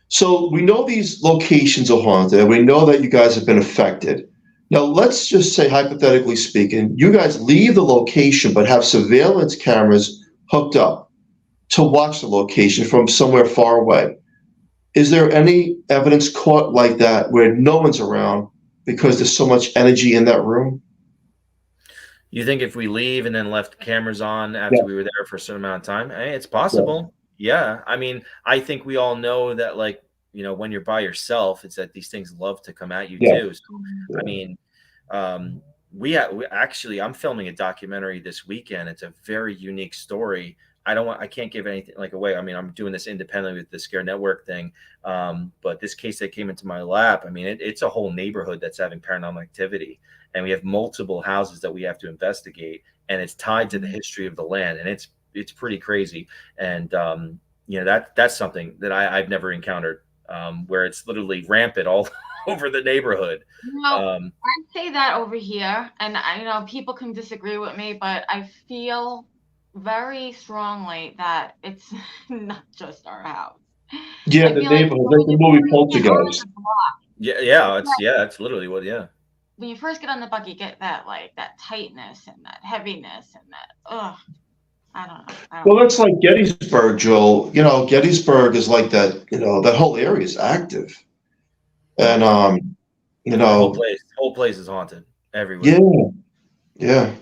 So we know these locations are haunted, and we know that you guys have been affected. Now, let's just say, hypothetically speaking, you guys leave the location but have surveillance cameras hooked up to watch the location from somewhere far away. Is there any evidence caught like that where no one's around because there's so much energy in that room? You think if we leave and then left cameras on after Yeah. we were there for a certain amount of time, it's possible. Yeah. I mean, I think we all know that, like, when you're by yourself, it's that these things love to come at you too. So, I mean, we actually, I'm filming a documentary this weekend. It's a very unique story. I can't give anything like away. I mean, I'm doing this independently with the Scare Network thing. But this case that came into my lap, I mean, it's a whole neighborhood that's having paranormal activity. And we have multiple houses that we have to investigate, and it's tied to the history of the land, and it's pretty crazy. And that's something that I've never encountered, where it's literally rampant all over the neighborhood. I say that over here, and I people can disagree with me, but I feel very strongly that it's not just our house. Yeah, the neighborhood, like the movie Poltergeist. It's literally what. Yeah. When you first get on the bus, you get that tightness and that heaviness and that I don't know. Well, that's like Gettysburg, Joel. Gettysburg is like that. That whole area is active, and the whole place is haunted everywhere. Yeah.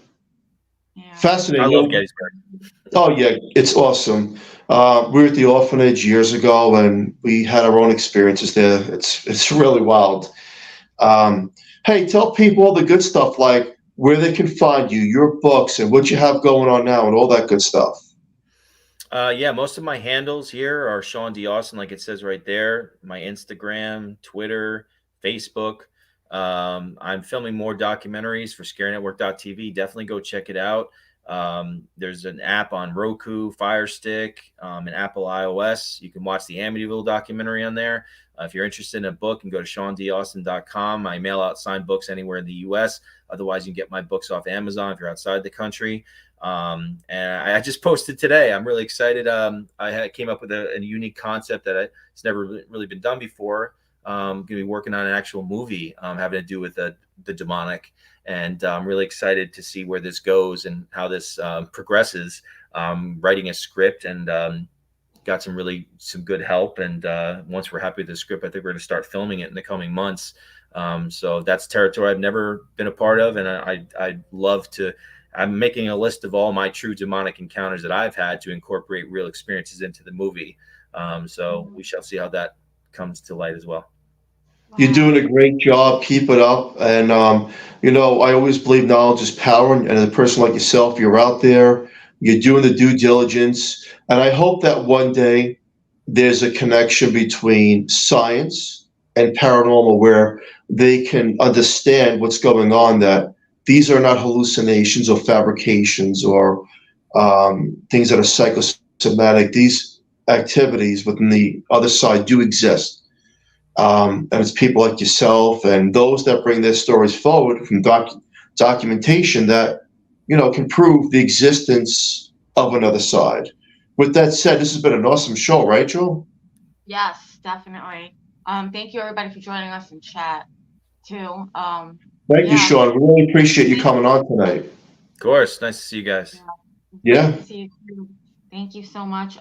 Fascinating. I love Gettysburg. Oh yeah, it's awesome. We were at the orphanage years ago, and we had our own experiences there. It's really wild. Hey, tell people all the good stuff, like where they can find you, your books, and what you have going on now, and all that good stuff. Most of my handles here are Sean D. Austin, like it says right there. My Instagram, Twitter, Facebook. I'm filming more documentaries for ScareNetwork.tv. Definitely go check it out. There's an app on Roku, Fire Stick, and Apple iOS. You can watch the Amityville documentary on there. If you're interested in a book, you can go to SeanDAustin.com. I mail out signed books anywhere in the U.S. Otherwise, you can get my books off Amazon if you're outside the country. And I just posted today. I'm really excited. I came up with a unique concept that it's never really been done before. I'm going to be working on an actual movie having to do with the demonic. And I'm really excited to see where this goes and how this progresses. Writing a script and got some good help. And once we're happy with the script, I think we're going to start filming it in the coming months. So that's territory I've never been a part of. And I'd love to. I'm making a list of all my true demonic encounters that I've had to incorporate real experiences into the movie. So we shall see how that comes to light as well. You're doing a great job. Keep it up. And, I always believe knowledge is power. And a person like yourself, you're out there, you're doing the due diligence. And I hope that one day there's a connection between science and paranormal where they can understand what's going on, that these are not hallucinations or fabrications or things that are psychosomatic. These activities within the other side do exist. And it's people like yourself and those that bring their stories forward from documentation that, can prove the existence of another side. With that said, this has been an awesome show, right, Joel? Yes, definitely. Thank you, everybody, for joining us in chat, too. Thank you, Sean. We really appreciate you coming on tonight. Of course. Nice to see you guys. Yeah. Nice to see you, too. Thank you so much.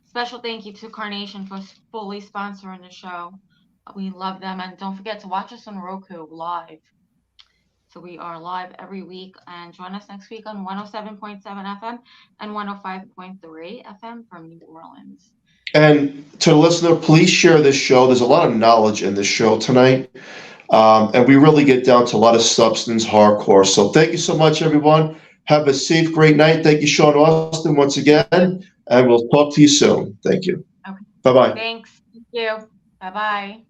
Special thank you to Carnation for fully sponsoring the show. We love them. And don't forget to watch us on Roku live. So we are live every week. And join us next week on 107.7 FM and 105.3 FM from New Orleans. And to the listener, please share this show. There's a lot of knowledge in this show tonight. And we really get down to a lot of substance, hardcore. So thank you so much, everyone. Have a safe, great night. Thank you, Sean Austin, once again. And we'll talk to you soon. Thank you. Okay. Bye-bye. Thanks. Thank you. Bye-bye.